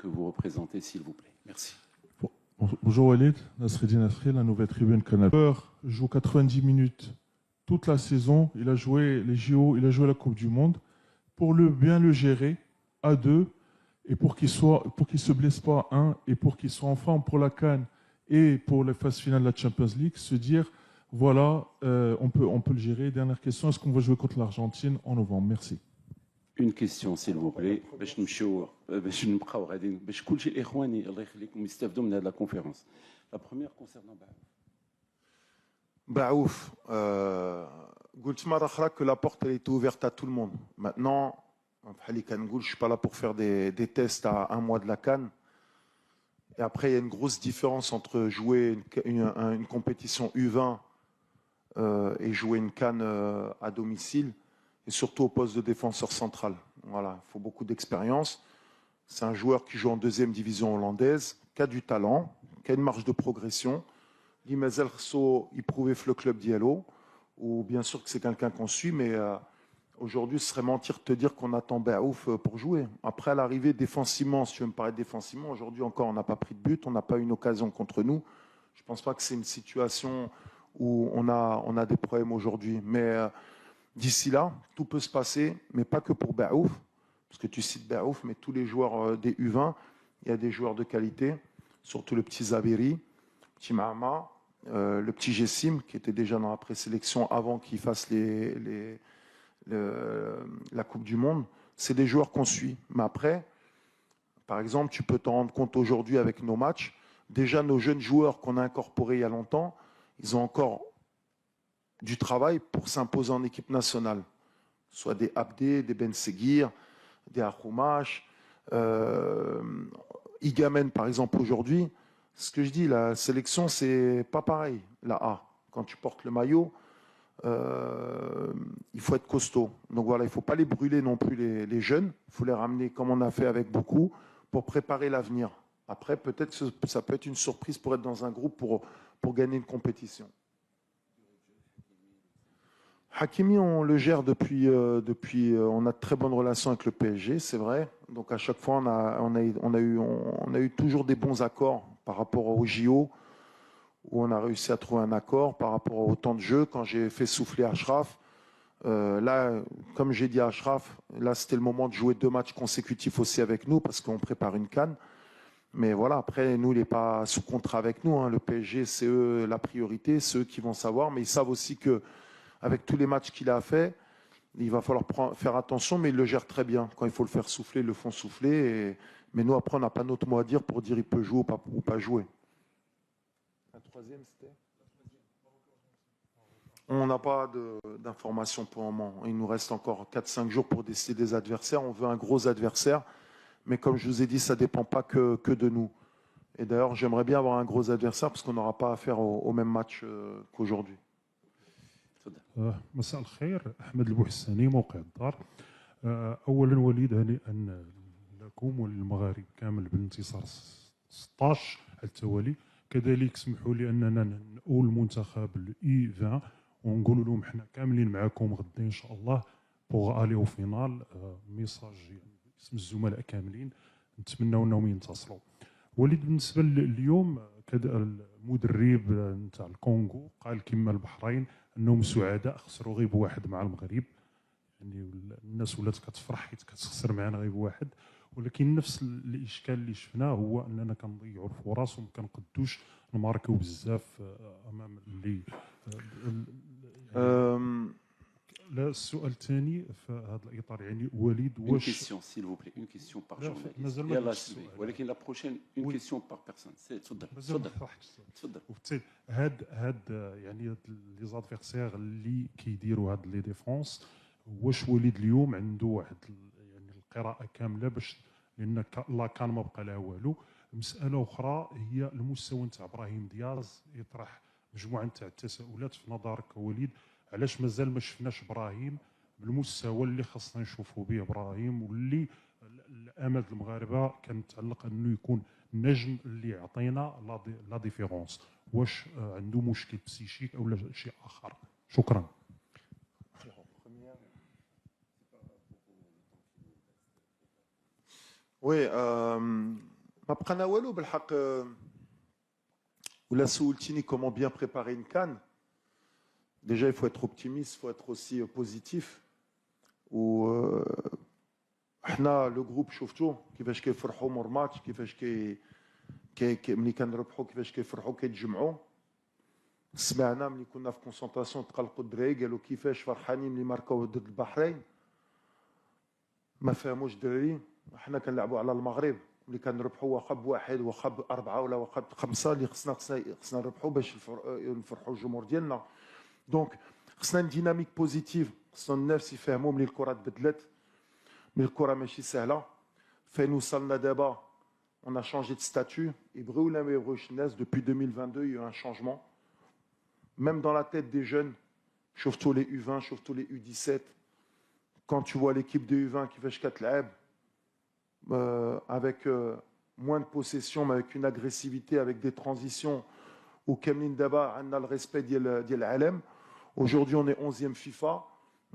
que vous représentez, s'il vous plaît. Merci. Bonjour Walid, Nasreddine Afri, la nouvelle tribune Canal. Il joue 90 minutes toute la saison. Il a joué les JO, il a joué la Coupe du Monde. Pour bien le gérer à deux et pour qu'il se blesse pas et pour qu'il soit en forme pour la CAN et pour les phases finales de la Champions League, se dire voilà, on peut le gérer. Dernière question, est-ce qu'on va jouer contre l'Argentine en novembre? Merci. Une question, s'il vous plaît, باش نمشيو باش نبقاو غاديين باش كلشي الاخوان الله يخليكم يستافدوا من هذه لا كونفيرونس. La première concernant Baouf, قلت مرة أخرى que la porte elle était ouverte à tout le monde. Maintenant, je ne suis pas là pour faire des tests à un mois de la CAN. Et après, il y a une grosse différence entre jouer une compétition U20 et jouer une CAN à domicile, et surtout au poste de défenseur central. Voilà, il faut beaucoup d'expérience. C'est un joueur qui joue en deuxième division hollandaise, qui a du talent, qui a une marge de progression. Limazel Khso, il prouvait le club d'Yellow, ou bien sûr que c'est quelqu'un qu'on suit, mais aujourd'hui, ce serait mentir de te dire qu'on attend Baouf pour jouer. Après, à l'arrivée, défensivement, si tu veux me parler défensivement, aujourd'hui encore, on n'a pas pris de but, on n'a pas eu une occasion contre nous. Je ne pense pas que c'est une situation où on a des problèmes aujourd'hui. Mais d'ici là, tout peut se passer, mais pas que pour Baouf, parce que tu cites Baouf, mais tous les joueurs des U20, il y a des joueurs de qualité, surtout le petit Zabiri, le petit Mahama, le petit Jessim, qui était déjà dans la présélection avant qu'il fasse la Coupe du Monde. C'est des joueurs qu'on suit. Mais après, par exemple, tu peux t'en rendre compte aujourd'hui avec nos matchs. Déjà, nos jeunes joueurs qu'on a incorporés il y a longtemps, ils ont encore du travail pour s'imposer en équipe nationale. Soit des Abdé, des Ben Seguir, des Akhoumash. Igamen, par exemple, aujourd'hui, ce que je dis, la sélection, c'est pas pareil. La A, quand tu portes le maillot, il faut être costaud. Donc voilà, il ne faut pas les brûler non plus, les jeunes. Il faut les ramener, comme on a fait avec beaucoup, pour préparer l'avenir. Après, peut-être que ça peut être une surprise pour être dans un groupe pour gagner une compétition. Hakimi, on le gère depuis on a de très bonnes relations avec le PSG, c'est vrai. Donc à chaque fois, on a eu toujours des bons accords par rapport au JO, où on a réussi à trouver un accord par rapport au temps de jeu. Quand j'ai fait souffler Achraf, là, comme j'ai dit à Achraf, là c'était le moment de jouer 2 matchs consécutifs aussi avec nous, parce qu'on prépare une CAN. Mais voilà, après, nous, il n'est pas sous contrat avec nous, hein. Le PSG, c'est eux la priorité, c'est eux qui vont savoir, mais ils savent aussi que avec tous les matchs qu'il a fait, il va falloir faire attention, mais il le gère très bien. Quand il faut le faire souffler, ils le font souffler. Mais nous, après, on n'a pas notre mot à dire pour dire il peut jouer ou pas jouer. Un troisième, c'était ? On n'a pas d'informations pour le moment. Il nous reste encore 4-5 jours pour décider des adversaires. On veut un gros adversaire. Mais comme je vous ai dit, ça ne dépend pas que de nous. Et d'ailleurs, j'aimerais bien avoir un gros adversaire parce qu'on n'aura pas affaire au même match qu'aujourd'hui. مساء الخير، أحمد البوحساني، موقع الدار. أولا وليد، هنيئا لكم وللمغارب كامل بالانتصار 16 على التوالي. كذلك اسمحوا لي أننا نقول المنتخب الإي 20 ونقول لهم احنا كاملين معكم غدا إن شاء الله بوغ ألي أو فينال. ميساج باسم الزملاء كاملين، نتمنوا أنهم ينتصروا. وليد، بالنسبة اليوم المدرب نتاع الكونغو قال كما البحرين انهم سعداء خسروا غير بواحد مع المغرب. يعني الناس ولات كتفرح حيت كتخسر معنا غير بواحد، ولكن نفس الاشكال اللي شفناه هو اننا كنضيعوا الفرص وما كنقدوش نماركيو بزاف امام اللي لا. السؤال الثاني في هذا الاطار، يعني وليد واش une question s'il vous plaît, une question par journaliste. يلا سيدي، ولكن لا بروشين une question par personne. تفضل تفضل. وبالتالي هاد يعني لي زادفيرسير اللي كيديروا هاد لي ديفونس، واش وليد اليوم عنده واحد يعني القراءه كامله باش، لان لا كان ما بقى لها والو. مساله اخرى هي المستوى نتاع ابراهيم دياز، يطرح مجموعه نتاع التساؤلات في نظرك وليد. علاش مازال ما شفناش ابراهيم بالمستوى اللي خاصنا نشوفوا به ابراهيم، واللي الامل المغاربه كان متعلق انه يكون نجم اللي يعطينا لا ديفيرونس؟ واش عنده مشكل بسيشيك او شيء اخر؟ شكرا. Oui, ما بقى والو بالحق. ولا سولتيني comment bien préparer une CAN. Déjà, il faut être optimiste, il faut être aussi positif. احنا لو جروب شفتوا كيفاش كيفرحوا مور ماتش، كيفاش ملي كنربحوا كيفاش كيفرحوا كيتجمعوا. سمعنا ملي كنا في كونسنطراسيون تقلقوا الدراري قالوا كيفاش فرحانين ملي ماركاو ضد البحرين. ما فهموش الدراري احنا كنلعبوا على المغرب ملي كنربحوا واخا بواحد واخا باربعه ولا واخا بخمسه اللي خصنا نربحوا باش نفرحوا الجمهور ديالنا. دونك خصنا ديناميك بوزيتيف، خصنا الناس يفهموا ملي الكره تبدلت، ملي الكره ماشي سهله. فين وصلنا دابا on a changé de statut. يبغيو ولا ما يبغيوش الناس depuis 2022 il y a eu un changement. Même dans la tête des jeunes, شفتوا les U20, شفتوا les U17. Quand tu vois l'équipe de U20 كيفاش كتلعب avec moins de possession mais avec une agressivité, avec des transitions où كاملين دابا عندنا le respect ديال العالم. Aujourd'hui on est 11e FIFA,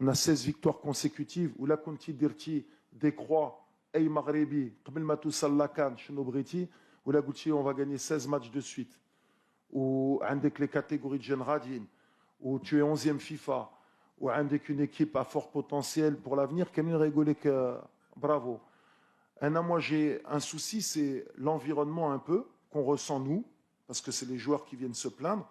on a 16 victoires consécutives. ولا كنتي درتي des croix اي مغربي قبل ما توصل لاكان شنو بغيتي، ولا قلتي on va gagner 16 matchs de suite. Ou عندك les catégories de jeunes radines, où tu es 11e FIFA, ou عندك une équipe à fort potentiel pour l'avenir, كاملين rigolé que bravo. Moi j'ai un souci, c'est l'environnement un peu qu'on ressent nous, parce que c'est les joueurs qui viennent se plaindre,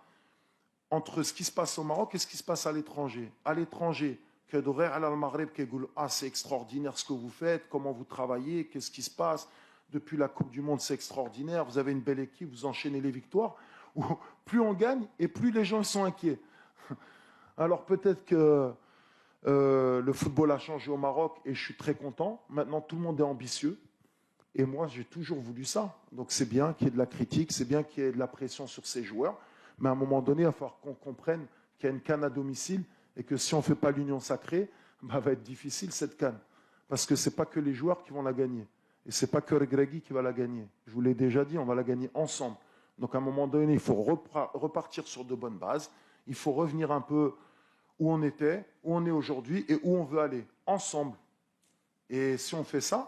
entre ce qui se passe au Maroc et ce qui se passe à l'étranger. À l'étranger, que d'horaire à le Maghreb qui dit ah c'est extraordinaire ce que vous faites, comment vous travaillez, qu'est-ce qui se passe depuis la Coupe du Monde, c'est extraordinaire, vous avez une belle équipe, vous enchaînez les victoires. Où plus on gagne et plus les gens sont inquiets. Alors peut-être que le football a changé au Maroc et je suis très content. Maintenant, tout le monde est ambitieux. Et moi, j'ai toujours voulu ça. Donc c'est bien qu'il y ait de la critique, c'est bien qu'il y ait de la pression sur ces joueurs. Mais à un moment donné, il va falloir qu'on comprenne qu'il y a une CAN à domicile et que si on ne fait pas l'union sacrée, va être difficile cette CAN. Parce que ce n'est pas que les joueurs qui vont la gagner. Et ce n'est pas que Regragui qui va la gagner. Je vous l'ai déjà dit, on va la gagner ensemble. Donc à un moment donné, il faut repartir sur de bonnes bases. Il faut revenir un peu où on était, où on est aujourd'hui et où on veut aller, ensemble. Et si on fait ça,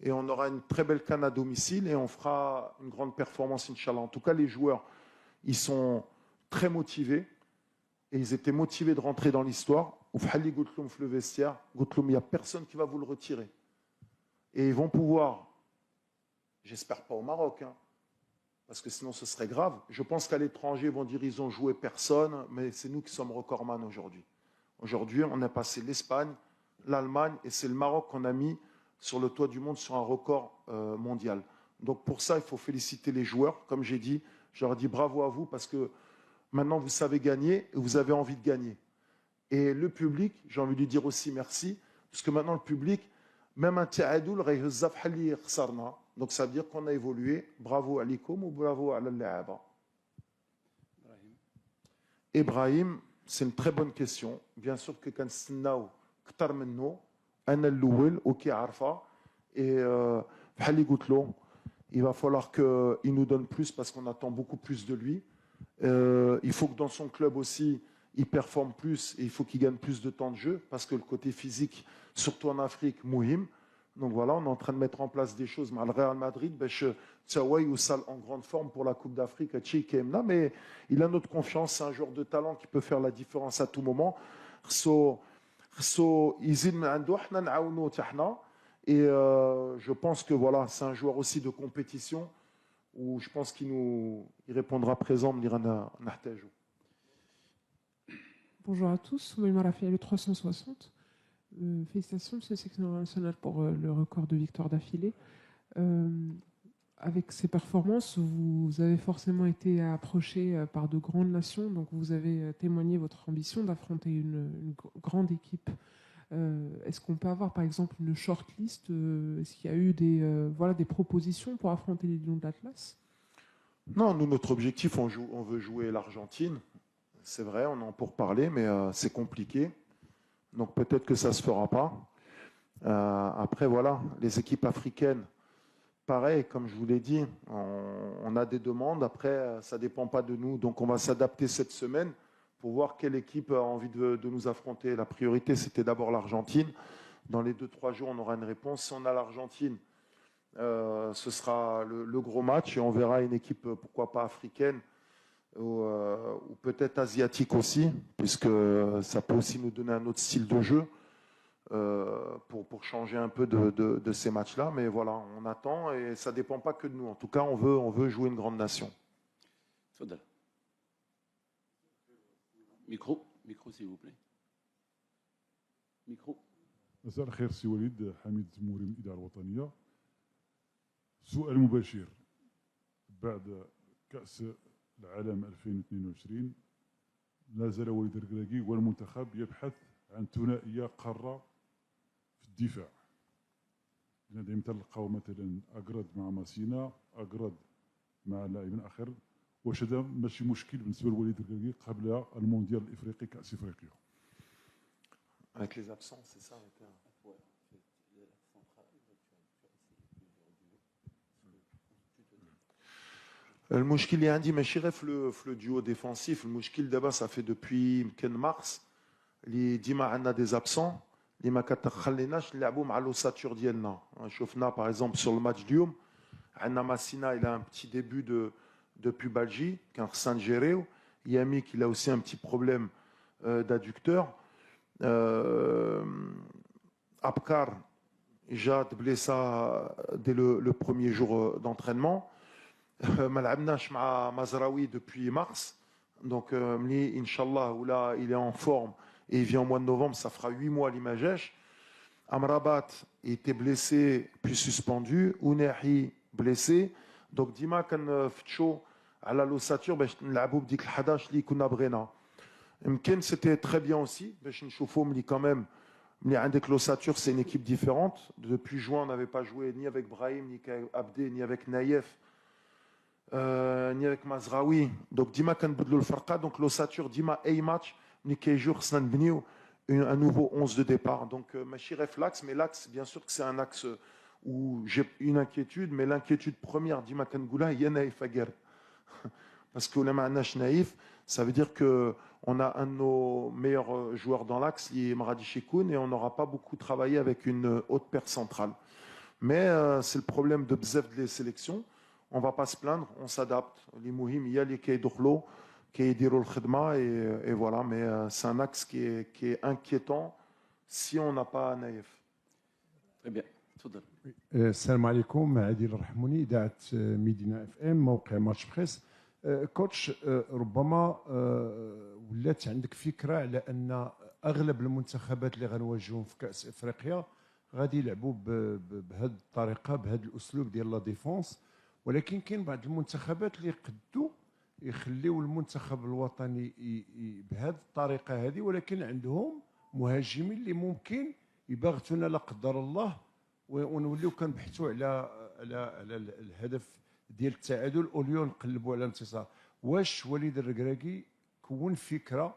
et on aura une très belle CAN à domicile et on fera une grande performance, Inch'Allah. En tout cas, les joueurs, ils sont très motivés et ils étaient motivés de rentrer dans l'histoire. Le vestiaire, il n'y a personne qui va vous le retirer. Et ils vont pouvoir, j'espère pas au Maroc, hein, parce que sinon ce serait grave. Je pense qu'à l'étranger, ils vont dire ils ont joué personne, mais c'est nous qui sommes recordman aujourd'hui. Aujourd'hui, on a passé l'Espagne, l'Allemagne, et c'est le Maroc qu'on a mis sur le toit du monde sur un record mondial. Donc pour ça, il faut féliciter les joueurs. Comme j'ai dit, je leur ai dit bravo à vous, parce que maintenant vous savez gagner et vous avez envie de gagner. Et le public, j'ai envie de lui dire aussi merci, parce que maintenant le public, même un ta'adoul, donc ça veut dire qu'on a évolué. Bravo à l'ICOM ou bravo à l'Aaba. Ibrahim, c'est une très bonne question. Bien sûr que quand Snao, Ktar Menno, Anna Louel, Ok Arfa, et il va falloir qu'il nous donne plus parce qu'on attend beaucoup plus de lui. Il faut que dans son club aussi, il performe plus et il faut qu'il gagne plus de temps de jeu parce que le côté physique, surtout en Afrique, mouhim. Donc voilà, on est en train de mettre en place des choses. Mais le Real Madrid, en grande forme pour la Coupe d'Afrique, mais il a notre confiance. C'est un joueur de talent qui peut faire la différence à tout moment. Et je pense que voilà, c'est un joueur aussi de compétition où je pense il répondra présent. Bonjour à tous, Soumaïma Rafi, le 360. Félicitations, monsieur le secrétaire national, pour le record de victoires d'affilée. Avec ces performances, vous avez forcément été approché par de grandes nations, donc vous avez témoigné votre ambition d'affronter une grande équipe. Est-ce qu'on peut avoir par exemple une shortlist? Est-ce qu'il y a eu des propositions pour affronter les Lions de l'Atlas? Non, nous, notre objectif, on veut jouer l'Argentine. C'est vrai, on en a pour parler, mais c'est compliqué. Donc peut-être que ça ne se fera pas. Après, voilà, les équipes africaines, pareil, comme je vous l'ai dit, on a des demandes. Après, ça ne dépend pas de nous. Donc on va s'adapter cette semaine pour voir quelle équipe a envie de nous affronter. La priorité, c'était d'abord l'Argentine. Dans les 2-3 jours, on aura une réponse. Si on a l'Argentine, Ce sera le gros match et on verra une équipe, pourquoi pas africaine ou peut-être asiatique aussi, puisque ça peut aussi nous donner un autre style de jeu pour changer un peu de ces matchs-là. Mais voilà, on attend et ça ne dépend pas que de nous. En tout cas, on veut jouer une grande nation. تفضل. Micro, s'il vous plaît. Micro. مساء الخير سي وليد، حميد التموري من الإدارة الوطنية. سؤال مباشر، بعد كأس العالم 2022 لا زال وليد الركراكي والمنتخب يبحث عن ثنائية قارة في الدفاع. دائما تلقاو مثلا أقرد مع ماسينا، أقرد مع لاعب آخر. واش هذا ماشي مشكل بالنسبة لوليد الركراكي قبل المونديال الإفريقي كأس إفريقيا؟ Avec les absents, c'est ça. المشكل اللي عندي ماشي غير في لو ديو ديفونسيف، المشكل دابا صافي دوبوي يمكن مارس اللي ديما عندنا دي زابسون اللي ما كتخليناش نلعبوا مع لوساتور ديالنا. شفنا باغ اكزومبل سور الماتش اليوم عندنا ماسينا il a un petit début de pubalgie كان خصنا نجيريو. Yamik il a aussi un petit problème d'adducteur. Abkar جا blessa dès le premier jour d'entraînement. ما لعبناش مع مزراوي depuis mars. Donc ملي Inch'Allah où là il est en forme et il vient au mois de novembre, ça fera 8 mois l'Imagesh. Amrabat était blessé puis suspendu. Ounahi blessé. Donc ديما كنفتشوا على l'ossature باش نلعبوا بديك ال11 اللي كنا بغينا. يمكن c'était très bien aussi باش نشوفوا ملي quand même ملي عندك l'ossature c'est une équipe différente. Depuis juin on n'avait pas joué ni avec Brahim ni avec Abdé ni avec Naïef ni avec Mazraoui. Donc ديما كنبدلوا الفرقه. Donc l'ossature ديما اي ماتش ملي كيجيو خصنا نبنيو un nouveau 11 de départ. Donc ماشي غير l'axe, mais l'axe bien sûr que c'est un axe où j'ai une inquiétude, mais l'inquiétude première ديما كنقولها هي نايف أقرد. Parce que ما عندناش نايف, ça veut dire que on a un de nos meilleurs joueurs dans l'axe, qui est Maradi Chikoun, et on n'aura pas beaucoup travaillé avec une haute paire centrale. Mais c'est le problème de bzef des sélections. On ne va pas se plaindre, on s'adapte. Les mouhim, il y a les kaydokhlo, kaydirou al-khidma, et voilà. Mais c'est un axe qui est inquiétant si on n'a pas Naïef. Très bien. تفضل. السلام عليكم، عادل الرحموني، إذاعة ميدينا اف ام، موقع ماتش بريس. كوتش، ربما ولات عندك فكره على ان اغلب المنتخبات اللي غنواجههم في كاس افريقيا غادي يلعبوا بهذه الطريقه، بهذا الاسلوب ديال لا ديفونس، ولكن كاين بعض المنتخبات اللي يقدوا يخليوا المنتخب الوطني بهذه الطريقه هذه، ولكن عندهم مهاجمين اللي ممكن يباغتونا لا قدر الله ونوليو كنبحثوا على الهدف ديال التعادل اوليو نقلبوا على الانتصار. واش وليد الركراكي كون فكره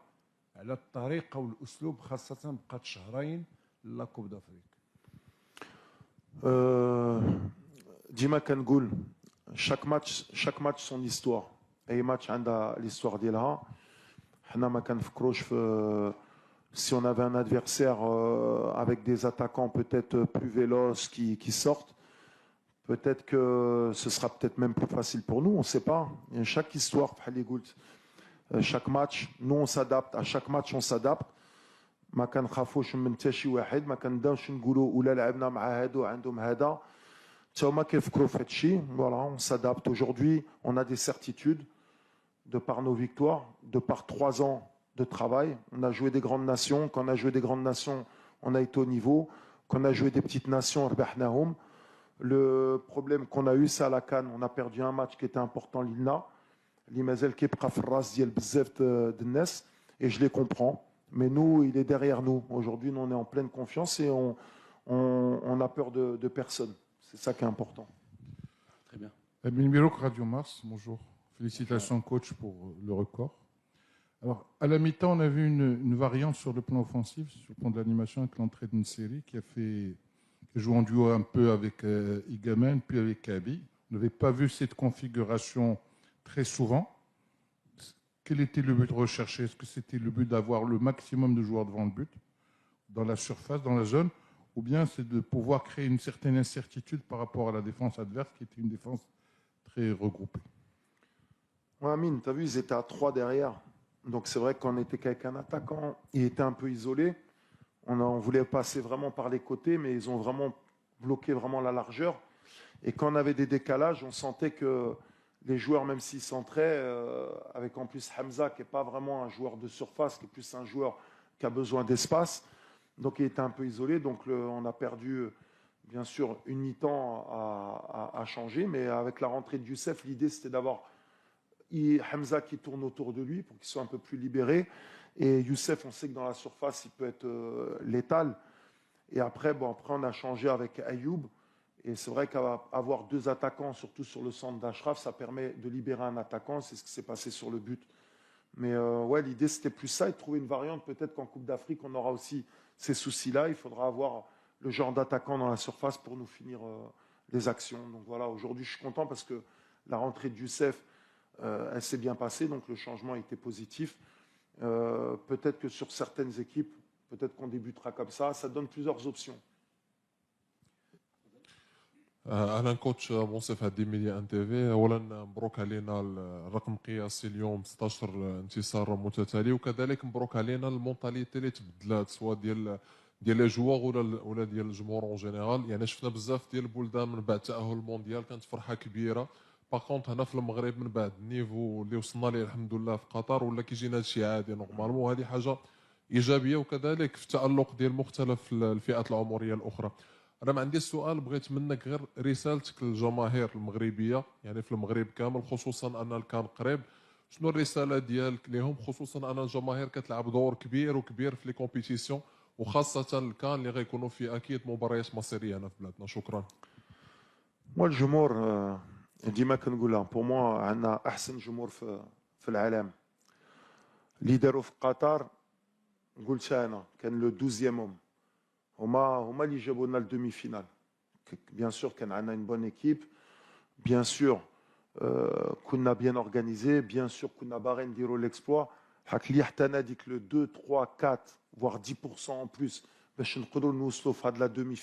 على الطريقه والاسلوب، خاصه بقات شهرين لا كوب دافريك؟ ديما كنقول chaque match son histoire. اي ماتش عندها l'histoire ديالها. حنا ما كنفكروش في si on avait un adversaire avec des attaquants peut-être plus véloces qui sortent, peut-être que ce sera peut-être même plus facile pour nous, on ne sait pas. Et chaque histoire, chaque match, nous on s'adapte, à chaque match on s'adapte. ما كنخافوش من حتى شي واحد، ما كنبداوش نقولوا ولا لعبنا مع هادو عندهم هذا، حتى هما كيفكروا في هادشي. Voilà, on s'adapte. Aujourd'hui, on a des certitudes de par nos victoires, de par 3 ans de travail. On a joué des grandes nations. Quand on a joué des grandes nations, on a été au niveau. Quand on a joué des petites nations, ربحناهم. Le problème qu'on a eu, c'est à la CAN. On a perdu un match qui était important, l'ILNA. L'Imazel qui est في الراس ديال بزاف de الناس. Et je les comprends. Mais nous, il est derrière nous. Aujourd'hui, nous, on est en pleine confiance et on a peur de personne. C'est ça qui est important. Très bien. Emile Mirouk, Radio Mars, bonjour. Félicitations, coach, pour le record. Alors, à la mi-temps, on a vu une variante sur le plan offensif, sur le plan de l'animation, avec l'entrée d'une série qui a joué en duo un peu avec Igamen, puis avec Kabi. On n'avait pas vu cette configuration très souvent. Quel était le but recherché? Est-ce que c'était le but d'avoir le maximum de joueurs devant le but, dans la surface, dans la zone, ou bien c'est de pouvoir créer une certaine incertitude par rapport à la défense adverse, qui était une défense très regroupée. Ouais, Amine, tu as vu, ils étaient à 3 derrière. Donc c'est vrai qu'on était qu'avec un attaquant, il était un peu isolé. On voulait passer vraiment par les côtés, mais ils ont vraiment bloqué vraiment la largeur. Et quand on avait des décalages, on sentait que les joueurs, même s'ils centraient, avec en plus Hamza, qui n'est pas vraiment un joueur de surface, qui est plus un joueur qui a besoin d'espace, donc il était un peu isolé. Donc on a perdu, bien sûr, une mi-temps à changer, mais avec la rentrée de Youssef, l'idée c'était d'avoir Hamza qui tourne autour de lui pour qu'il soit un peu plus libéré. Et Youssef, on sait que dans la surface, il peut être létal. Et après, après, on a changé avec Ayoub. Et c'est vrai qu'avoir 2 attaquants, surtout sur le centre d'Ashraf, ça permet de libérer un attaquant. C'est ce qui s'est passé sur le but. Mais ouais, l'idée, c'était plus ça et de trouver une variante. Peut-être qu'en Coupe d'Afrique, on aura aussi ces soucis-là. Il faudra avoir le genre d'attaquant dans la surface pour nous finir les actions. Donc voilà, aujourd'hui, je suis content parce que la rentrée de Youssef, elle s'est bien passée. Donc le changement a été positif. Peut-être que sur certaines équipes, peut-être qu'on débutera comme ça. Ça donne plusieurs options. اهلا كوتش منصف هدي ميديا ان تي في. اولا مبروك علينا الرقم القياسي اليوم 16 انتصار متتالي، وكذلك مبروك علينا المونتاليتي اللي تبدلات سواء ديال لي جوار ولا ديال الجمهور اون جينيرال. يعني شفنا بزاف ديال البلدان من بعد تاهل المونديال كانت فرحه كبيره. باغ هنا في المغرب من بعد النيفو اللي وصلنا ليه الحمد لله في قطر ولا كيجينا هادشي عادي نورمالمون، وهذه حاجه ايجابيه. وكذلك في التالق ديال مختلف الفئات العمريه الاخرى. انا ما عندي السؤال، بغيت منك غير رسالتك للجماهير المغربيه يعني في المغرب كامل، خصوصا ان كان قريب. شنو الرساله ديالك لهم، خصوصا ان الجماهير كتلعب دور كبير في لي كومبيتيسيون، وخاصه الكان اللي غيكونوا فيه اكيد مباريات مصيريه هنا في بلادنا. شكرا. الجمهور ديما كنقولها، بور موا عندنا احسن جمهور في العالم. اللي داروا في قطر قلتها انا كان لو 12 هما اللي جابوا لنا الدومي فينال. بيان سور كان عندنا une bonne équipe, bien sûr كنا bien organisé, bien sûr كنا باغيين نديروا l'exploit. حك لي حتى انا ديك لو 2 3 4 voire 10% en plus باش نقدروا نوصلوا في هاد لا دومي